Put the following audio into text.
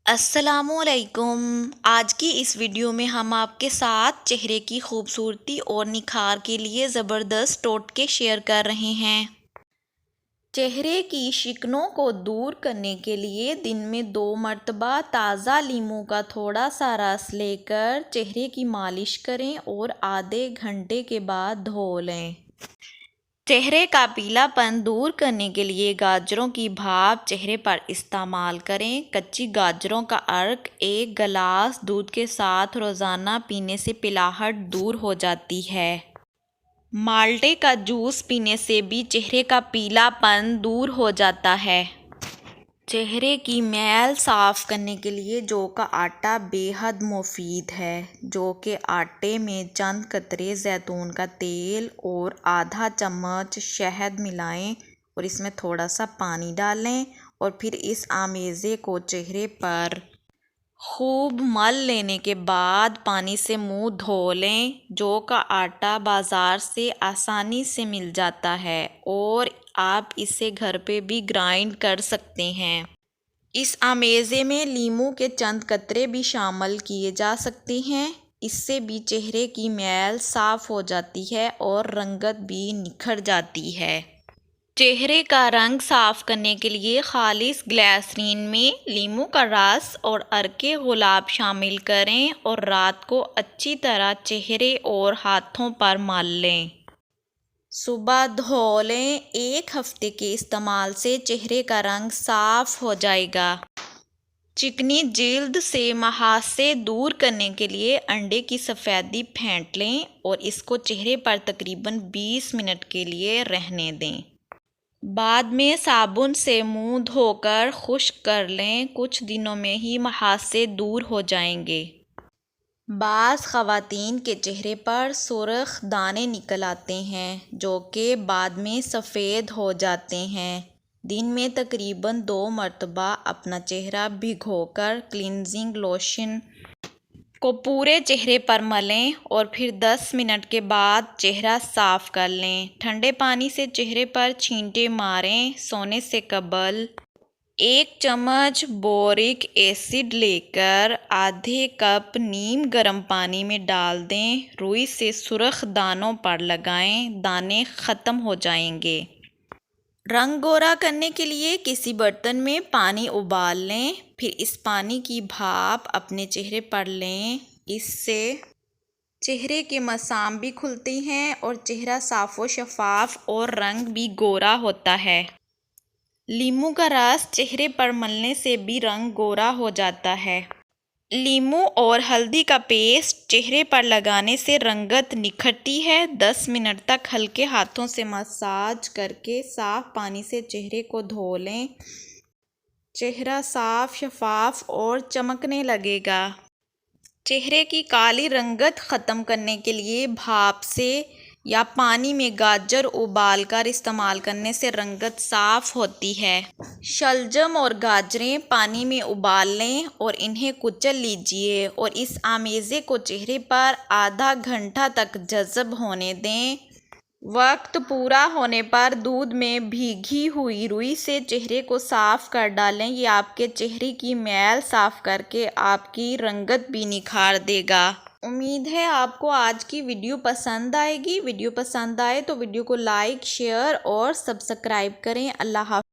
السلام علیکم۔ آج کی اس ویڈیو میں ہم آپ کے ساتھ چہرے کی خوبصورتی اور نکھار کے لیے زبردست ٹوٹکے شیئر کر رہے ہیں۔ چہرے کی شکنوں کو دور کرنے کے لیے دن میں 2 مرتبہ تازہ لیموں کا تھوڑا سا رس لے کر چہرے کی مالش کریں اور آدھے گھنٹے کے بعد دھو لیں۔ چہرے کا پیلا پن دور کرنے کے لیے گاجروں کی بھاپ چہرے پر استعمال کریں۔ کچی گاجروں کا عرق 1 گلاس دودھ کے ساتھ روزانہ پینے سے پلاہٹ دور ہو جاتی ہے۔ مالٹے کا جوس پینے سے بھی چہرے کا پیلا پن دور ہو جاتا ہے۔ چہرے کی میل صاف کرنے کے لیے جو کا آٹا بے حد مفید ہے۔ جو کے آٹے میں چند قطرے زیتون کا تیل اور آدھا چمچ شہد ملائیں اور اس میں تھوڑا سا پانی ڈالیں اور پھر اس آمیزے کو چہرے پر خوب مل لینے کے بعد پانی سے منہ دھو لیں۔ جو کا آٹا بازار سے آسانی سے مل جاتا ہے اور آپ اسے گھر پہ بھی گرائنڈ کر سکتے ہیں۔ اس آمیزے میں لیموں کے چند قطرے بھی شامل کیے جا سکتے ہیں۔ اس سے بھی چہرے کی میل صاف ہو جاتی ہے اور رنگت بھی نکھر جاتی ہے۔ چہرے کا رنگ صاف کرنے کے لیے خالص گلیسرین میں لیموں کا رس اور عرق گلاب شامل کریں اور رات کو اچھی طرح چہرے اور ہاتھوں پر مل لیں۔ صبح دھو لیں۔ 1 ہفتے کے استعمال سے چہرے کا رنگ صاف ہو جائے گا۔ چکنی جلد سے محاسے دور کرنے کے لیے انڈے کی سفیدی پھینٹ لیں اور اس کو چہرے پر تقریباً 20 منٹ کے لیے رہنے دیں۔ بعد میں صابن سے منہ دھو کر خشک کر لیں۔ کچھ دنوں میں ہی محاسے دور ہو جائیں گے۔ بعض خواتین کے چہرے پر سرخ دانے نکل آتے ہیں جو کہ بعد میں سفید ہو جاتے ہیں۔ دن میں تقریباً 2 مرتبہ اپنا چہرہ بھگو کر کلینزنگ لوشن کو پورے چہرے پر ملیں اور پھر 10 منٹ کے بعد چہرہ صاف کر لیں۔ ٹھنڈے پانی سے چہرے پر چھینٹے ماریں۔ سونے سے قبل 1 چمچ بورک ایسڈ لے کر آدھے کپ نیم گرم پانی میں ڈال دیں۔ روئی سے سرخ دانوں پر لگائیں۔ دانے ختم ہو جائیں گے۔ رنگ گورا کرنے کے لیے کسی برتن میں پانی ابال لیں۔ پھر اس پانی کی بھاپ اپنے چہرے پر لیں۔ اس سے چہرے کے مسام بھی کھلتے ہیں اور چہرہ صاف و شفاف اور رنگ بھی گورا ہوتا ہے۔ لیموں کا رس چہرے پر ملنے سے بھی رنگ گورا ہو جاتا ہے۔ لیموں اور ہلدی کا پیسٹ چہرے پر لگانے سے رنگت نکھرتی ہے۔ 10 منٹ تک ہلکے ہاتھوں سے مساج کرکے صاف پانی سے چہرے کو دھو لیں۔ چہرہ صاف، شفاف اور چمکنے لگے گا۔ چہرے کی کالی رنگت ختم کرنے کے لیے بھاپ سے یا پانی میں گاجر ابال کر استعمال کرنے سے رنگت صاف ہوتی ہے۔ شلجم اور گاجریں پانی میں ابال لیں اور انہیں کچل لیجیے اور اس آمیزے کو چہرے پر آدھا گھنٹہ تک جذب ہونے دیں۔ وقت پورا ہونے پر دودھ میں بھیگی ہوئی روئی سے چہرے کو صاف کر ڈالیں۔ یہ آپ کے چہرے کی میل صاف کر کے آپ کی رنگت بھی نکھار دے گا۔ امید ہے آپ کو آج کی ویڈیو پسند آئے گی۔ ویڈیو پسند آئے تو ویڈیو کو لائک، شیئر اور سبسکرائب کریں۔ اللہ حافظ۔